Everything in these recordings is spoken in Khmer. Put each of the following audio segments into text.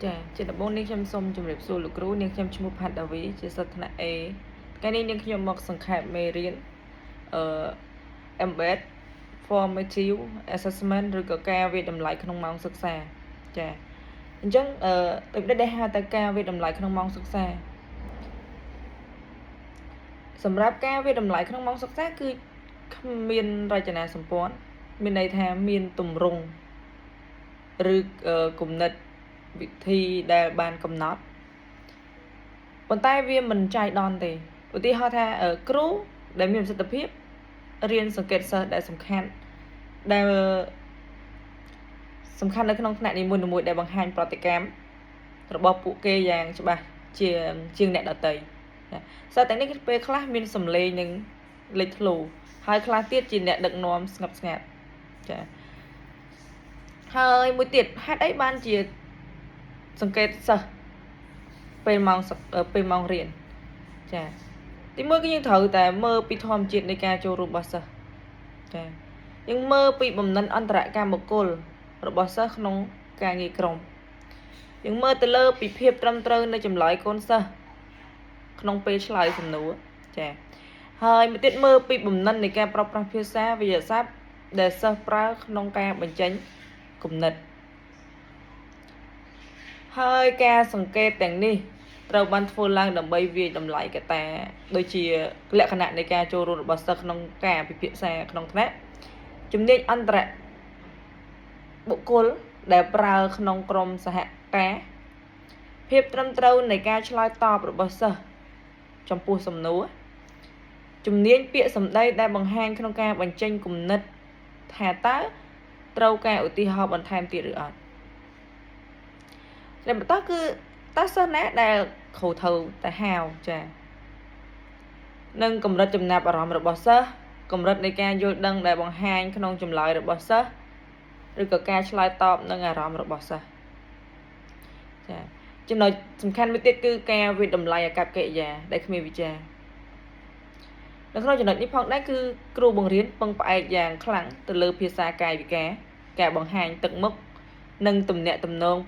ចាជាដំបូងនេះខ្ញុំសូមជម្រាបសួរលោកគ្រូនាងខ្ញុំឈ្មោះផាត់ដាវីជាសិស្សថ្នាក់ A ថ្ងៃនេះនាងខ្ញុំមកសង្ខេបមេរៀនembed formative assessment ឬក៏ការវិតម្លៃក្នុងម៉ោងសិក្សាចាអញ្ចឹងដូចដែលហៅតែការវិតម្លៃក្នុងម៉ោងសិក្សាសម្រាប់ការវិតម្លៃក្នុងម៉ោងសិក្សាគឺមានរចនាសម្ព័ន្ធមានន័យថាមានទម្រង់ឬគំនិតវិធីដែលបានកំណត់ប៉ុន្តែវាមិនចៃដន្យទេឧទាហរណ៍ថាគ្រូដែលមានប្រសិទ្ធភាពរៀនសង្កេតសិស្សដែលសំខាន់នៅក្នុងថ្នាក់នីមួយៗដែលបង្ហាញប្រតិកម្មរបស់ពួកគេយ៉ាងច្បាស់ជាងអ្នកដទៃសិស្សទាំងនេះពេលខ្លះមានសម្លេងនិងលេចធ្លោហើយខ្លះទៀតជាអ្នកដឹកនាំស្ងប់ស្ងាត់ចាហើយមួយទៀតហេតុអីបានជាសង្កេតសិស្សពេលម៉ោងរៀនចាទីមួយគឺយើងត្រូវតែមើលពីធម្មជាតិនៃការចូលរួមរបស់សិស្សចាយើងមើលពីបំណិនអន្តរកម្មបុគ្គលរបស់សិស្សក្នុងការងារក្រុមយើងមើលទៅលើពីភាពត្រឹមត្រូវនៃចម្លើយកូនសិស្សក្នុងពេលឆ្លើយសំណួរចាហើយមួយទៀតមើលពីបំណិននៃការប្រើប្រាស់ភាសាវិទ្យាសាស្ត្រដែលសិស្សប្រើក្នុងការបញ្ចេញគំនិតហើយការសង្កេតទាំងនេះត្រូវបានធ្វើឡើងដើម្បីវាយតម្លៃកត្តាដូចជាលក្ខណៈនៃការចូលរួមរបស់សិស្សក្នុងការពិភាក្សាក្នុងថ្នាក់ជំនាញអន្តរបុគ្គលដែលប្រើក្នុងក្រុមសហការភាពត្រឹមត្រូវនៃការឆ្លើយតបរបស់សិស្សចំពោះសំណួរជំនាញពាក្យសម្ដីដែលបង្ហាញក្នុងការបញ្ចេញគំនិតថាតើត្រូវការឧទាហរណ៍បន្ថែមទៀតឬអត់តែបន្តគឺតើសិស្សណាដែលគ្រូត្រូវតែហៅចានិងកម្រិតចំណាប់អារម្មណ៍របស់សិស្សកម្រិតនៃការយល់ដឹងដែលបង្ហាញក្នុងចម្លើយរបស់សិស្សឬក៏ការឆ្លើយតបនឹងអារម្មណ៍របស់សិស្សចាចំណុចសំខាន់មួយទៀតគឺការវិតម្លៃអាកប្បកិរិយាដែលគ្មានវិចារនៅក្នុងចំណុចនេះផងដែរគឺគ្រូបង្រៀនពឹងផ្អែកយ៉ាងខ្លាំងទៅលើភាសាកាយវិការការបង្ហាញទឹកមុខនិងទំនាក់ទំនង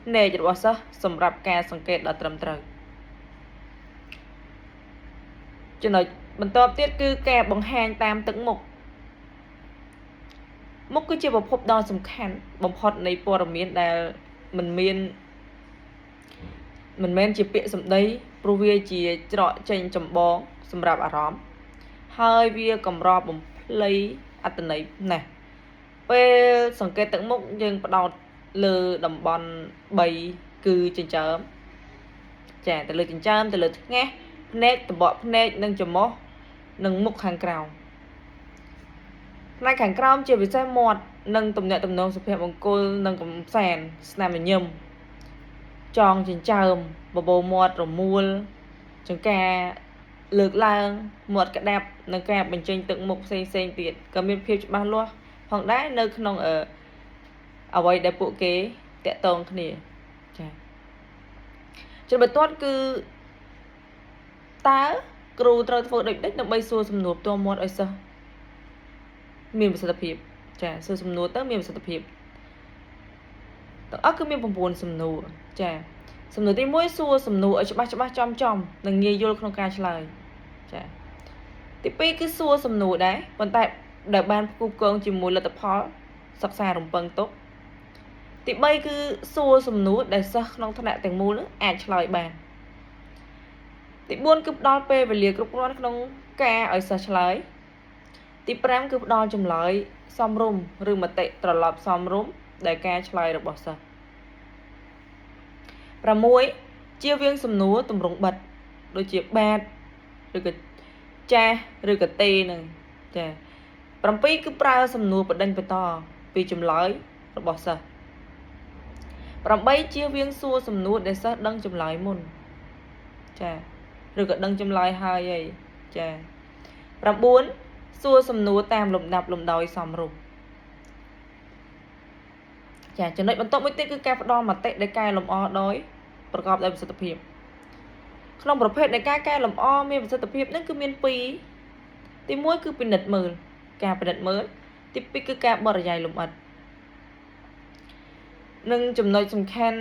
ភ្នែករបស់សិស្សសម្រាប់ការសង្កេតដ៏ត្រឹមត្រូវចំណុចបន្ទាប់ទៀតគឺការបង្ហាញតាមទឹកមុខមុខគឺជាប្រភពដ៏សំខាន់បំផុតនៃព័ត៌មានដែលមិនមែនជាពាក្យសម្ដីព្រោះវាជាច្រកចេញចម្បងសម្រាប់អារម្មណ៍ហើយវាកម្របំភ្លៃអត្ថន័យណាស់ពេលសង្កេតទឹកមុខយើងផ្ដោតលើតំបន់3គឺចិញ្ចើមចាទៅលើចិញ្ចើមទៅលើថ្ងាសភ្នែកតំបក់ភ្នែកនិងច្រមុះនិងមុខខាងក្រោមផ្នែកខាងក្រោមជាពិសេសមាត់និងទំនាក់ទំនងសុភមង្គលនិងកំសាន្តស្នាមញញឹមចងចិញ្ចើមបបោមាត់រមូលចង្ការលើកឡើងមាត់ក្តាប់និងការបញ្ចេញទឹកមុខផ្សេងទៀតក៏មានភាពច្បាស់លាស់ផងដែរនៅក្នុងអ្វីដែលពួកគេតាក់ទងគ្នាចាចំណុចបន្ទាត់គឺតើគ្រូត្រូវធ្វើដូចនេះដើម្បីសួរសំណួរផ្ទាល់មាត់ឲ្យសិស្សមានប្រសិទ្ធភាពចាសួរសំណួរទៅមានប្រសិទ្ធភាពទាំងអស់គឺមាន9សំណួរចាសំណួរទី1សួរសំណួរឲ្យច្បាស់ចំនិងងាយយល់ក្នុងការឆ្លើយចាទី2គឺសួរសំណួរដែរប៉ុន្តែដែលបានផ្គូផ្គងជាមួយលទ្ធផលសិក្សារំពឹងទុកទី3គឺសួរសំណួរដែលសិស្សក្នុងថ្នាក់ទាំងមូលអាចឆ្លើយបានទី4គឺផ្ដល់ពេលវេលាគ្រប់គ្រាន់ក្នុងការឲ្យសិស្សឆ្លើយទី5គឺផ្ដល់ចម្លើយសមរម្យឬមតិត្រឡប់សមរម្យដែលការឆ្លើយរបស់សិស្ស6ជៀសវាងសំណួរទម្រង់បិទដូចជាបាទឬក៏ចាស់ឬក៏ទេនឹងចា7គឺប្រើសំណួរបដិញ្ញបន្តពីចម្លើយរបស់សិស្ស8ជៀសវាងសួរសំណួរដែលសិស្សដឹងចម្លើយមុនចាឬក៏ដឹងចម្លើយហើយអីចា9សួរសំណួរតាមលំដាប់លំដោយសមរម្យចាចំណុចបន្ទាប់មួយទៀតគឺការផ្ដល់មតិដែលកែលម្អដោយប្រកបដោយប្រសិទ្ធភាពក្នុងប្រភេទនៃការកែលម្អមានប្រសិទ្ធភាពនឹងគឺមាន2ទី1គឺពិនិត្យមើលការពិនិត្យមើលទី2គឺការបរិយាយលម្អិតនិងចំណុចសំខាន់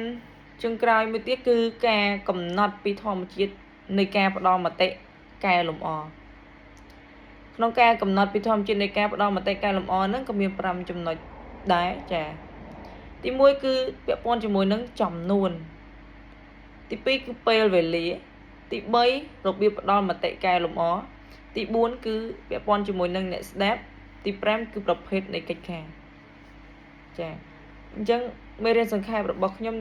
chươngក្រោយមួយទៀតគឺការកំណត់ពីធម្មជាតិនៃការផ្ដល់មតិកែលម្អក្នុងការកំណត់ពីធម្មជាតិនៃការផ្ដល់មតិកែលម្អហ្នឹងក៏មាន5ចំណុចដែរចាទី1គឺពាក់ព័ន្ធជាមួយនឹងចំនួនទី2គឺពេលវេលាទី3របៀបផ្ដល់មតិកែលម្អទី4គឺពាក់ព័ន្ធជាមួយនឹងអ្នកស្ដាប់ទី5គឺប្រភេទនៃកិច្ចការចាអញ្ចឹងមេរៀនសង្ខេបរបស់ខ្ញុំ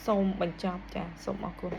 សូមបញ្ចប់ចាសូមអរគុណ